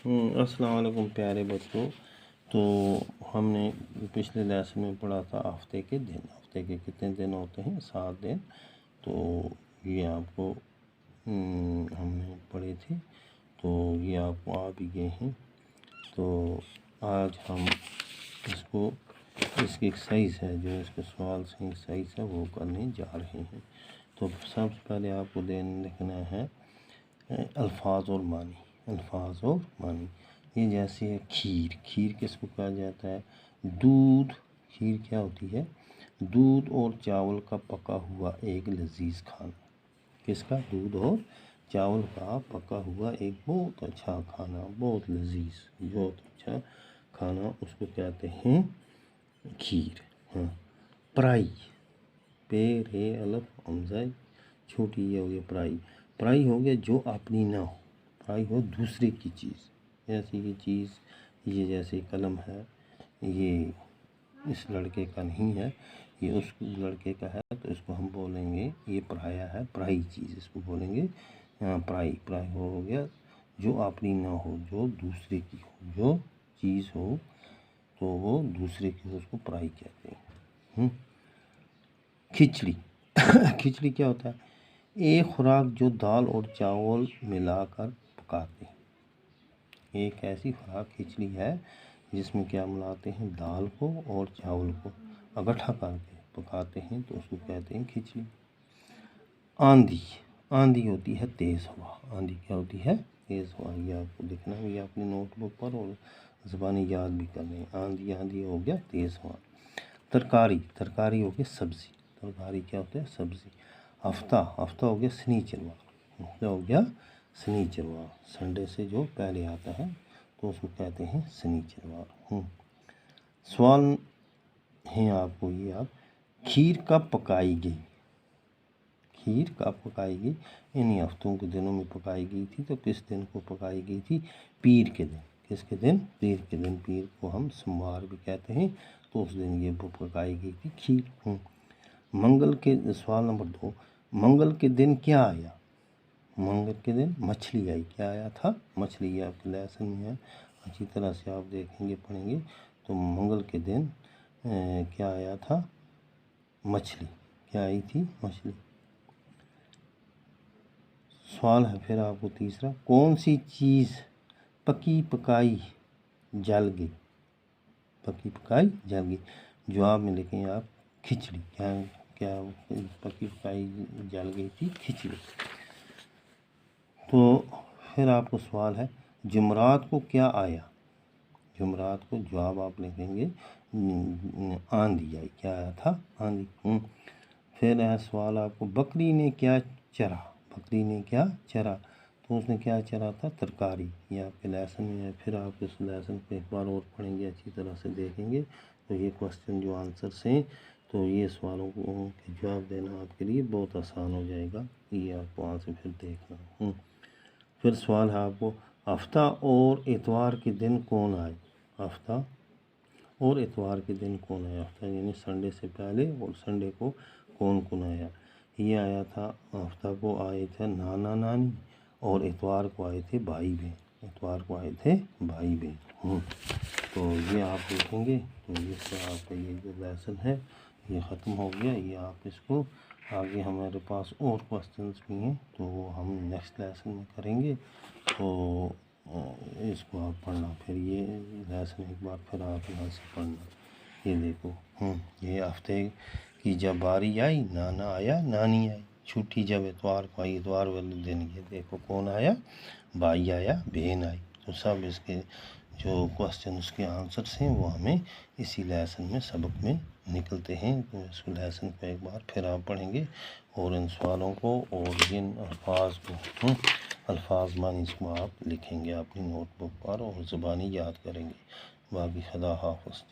السلام علیکم پیارے بچوں۔ تو ہم نے پچھلے لیسن میں پڑھا تھا ہفتے کے دن، ہفتے کے کتنے دن ہوتے ہیں؟ 7 دن۔ تو یہ آپ کو ہم نے پڑھے تھے، تو یہ آپ کو آ بھی گئے ہیں۔ تو آج ہم اس کی ایکسرسائز ہے، جو اس کے سوال سے ایکسرسائز ہے وہ کرنے جا رہے ہیں۔ تو سب سے پہلے آپ کو لکھنا ہے الفاظ اور معنی، الفاظ اور معنی۔ یہ جیسے ہے کھیر، کھیر کس کو کہا جاتا ہے؟ دودھ۔ کھیر کیا ہوتی ہے؟ دودھ اور چاول کا پکا ہوا ایک لذیذ کھانا۔ کس کا؟ دودھ اور چاول کا پکا ہوا ایک بہت اچھا کھانا، بہت لذیذ، بہت اچھا کھانا، اس کو کہتے ہیں کھیر۔ ہاں، پرائی، پے رے الف ہمزہ چھوٹی یہ ہو گیا پرائی۔ پرائی ہو گیا جو اپنی نہ ہو، پرائی ہو دوسرے کی چیز، جیسے یہ چیز، یہ جیسے قلم ہے، یہ اس لڑکے کا نہیں ہے، یہ اس لڑکے کا ہے، تو اس کو ہم بولیں گے یہ پرایا ہے، پرائی چیز، اس کو بولیں گے پرائی۔ پرائی ہو گیا جو اپنی نہ ہو، جو دوسرے کی ہو، جو چیز ہو تو وہ دوسرے کی ہو، اس کو پرائی کہتے ہیں۔ کھچڑی، کھچڑی کیا ہوتا ہے؟ ایک خوراک جو دال اور چاول ملا کر پکاتے ہیں۔ ایک ایسی خوراک کھچڑی ہے جس میں کیا ملاتے ہیں؟ دال کو اور چاول کو اکٹھا کر کے پکاتے ہیں، تو اس کو کہتے ہیں کھچڑی۔ آندھی، آندھی ہوتی ہے تیز ہوا۔ آندھی کیا ہوتی ہے؟ تیز ہوا۔ یہ آپ کو لکھنا ہے، یہ اپنی نوٹ بک پر اور زبانی یاد بھی کرنی ہے۔ آندھی، آندھی ہو گیا تیز ہوا۔ ترکاری، ترکاری ہو گیا سبزی۔ ترکاری کیا ہوتا ہے؟ سبزی۔ ہفتہ، ہفتہ ہو گیا سنیچروار۔ ہفتہ ہو گیا سنیچروار، سنڈے سے جو پہلے آتا ہے تو اس کو کہتے ہیں سنیچروار۔ سوال ہیں آپ کو یہ، آپ کھیر کب پکائی گئی؟ کھیر کب پکائی گئی؟ انہی ہفتوں کے دنوں میں پکائی گئی تھی۔ تو کس دن کو پکائی گئی تھی؟ پیر کے دن۔ کس کے دن؟ پیر کے دن۔ پیر کو ہم سوموار بھی کہتے ہیں، تو اس دن یہ پکائی گئی تھی کھیر۔ منگل کے، سوال نمبر 2، منگل کے دن کیا آیا؟ منگل کے دن مچھلی آئی۔ کیا آیا تھا؟ مچھلی۔ یہ آپ کے لیسن میں ہے، اچھی طرح سے آپ دیکھیں گے، پڑھیں گے۔ تو منگل کے دن کیا آیا تھا؟ مچھلی۔ کیا آئی تھی؟ مچھلی۔ سوال ہے پھر آپ کو تیسرا، کون سی چیز پکی پکائی جل گئی؟ پکی پکائی جل گئی۔ جواب میں لکھیں آپ کھچڑی۔ کیا پکی پکائی جل گئی تھی؟ کھچڑی۔ تو پھر آپ کو سوال ہے، جمعرات کو کیا آیا؟ جمعرات کو جواب آپ لکھیں گے آندھی آئی۔ کیا آیا تھا؟ آندھی۔ پھر ہے سوال آپ کو، بکری نے کیا چرا؟ بکری نے کیا چرا؟ تو اس نے کیا چرا تھا؟ ترکاری۔ یہ آپ کے لیسن میں ہے، پھر آپ اس لیسن کو ایک بار اور پڑھیں گے، اچھی طرح سے دیکھیں گے، تو یہ کوسچن جو آنسرس ہیں، تو یہ سوالوں کو جواب دینا آپ کے لیے بہت آسان ہو جائے گا۔ یہ آپ کو وہاں سے پھر دیکھنا۔ پھر سوال ہے آپ کو، ہفتہ اور اتوار کے دن کون آئے؟ ہفتہ اور اتوار کے دن کون آیا؟ ہفتہ یعنی سنڈے سے پہلے اور سنڈے کو کون کون آیا؟ یہ آیا تھا، ہفتہ کو آئے تھے نانا نانی، اور اتوار کو آئے تھے بھائی بہن۔ اتوار کو آئے تھے بھائی بہن۔ تو یہ آپ دیکھیں گے، تو اس سے آپ کا یہ جو لیسن ہے یہ ختم ہو گیا۔ یہ آپ اس کو آگے، ہمارے پاس اور کوسچنس بھی ہیں، تو وہ ہم نیکسٹ لیسن میں کریں گے۔ تو اس کو آپ پڑھنا، پھر یہ لیسن ایک بار پھر آپ یہاں سے پڑھنا۔ یہ دیکھو، یہ ہفتے کی جب باری آئی، نانا آیا، نانی آئی۔ چھٹی جب اتوار کو آئی، اتوار والے دن یہ دیکھو کون آیا؟ بھائی آیا، بہن آئی۔ تو سب اس کے جو کوسچن، اس کے آنسرس ہیں، وہ ہمیں اسی لیسن میں، سبق میں نکلتے ہیں۔ تو اس لیسن کو ایک بار پھر آپ پڑھیں گے، اور ان سوالوں کو اور ان الفاظ کو، الفاظ معنی کو آپ لکھیں گے اپنی نوٹ بک پر، اور زبانی یاد کریں گے۔ باقی خدا حافظ۔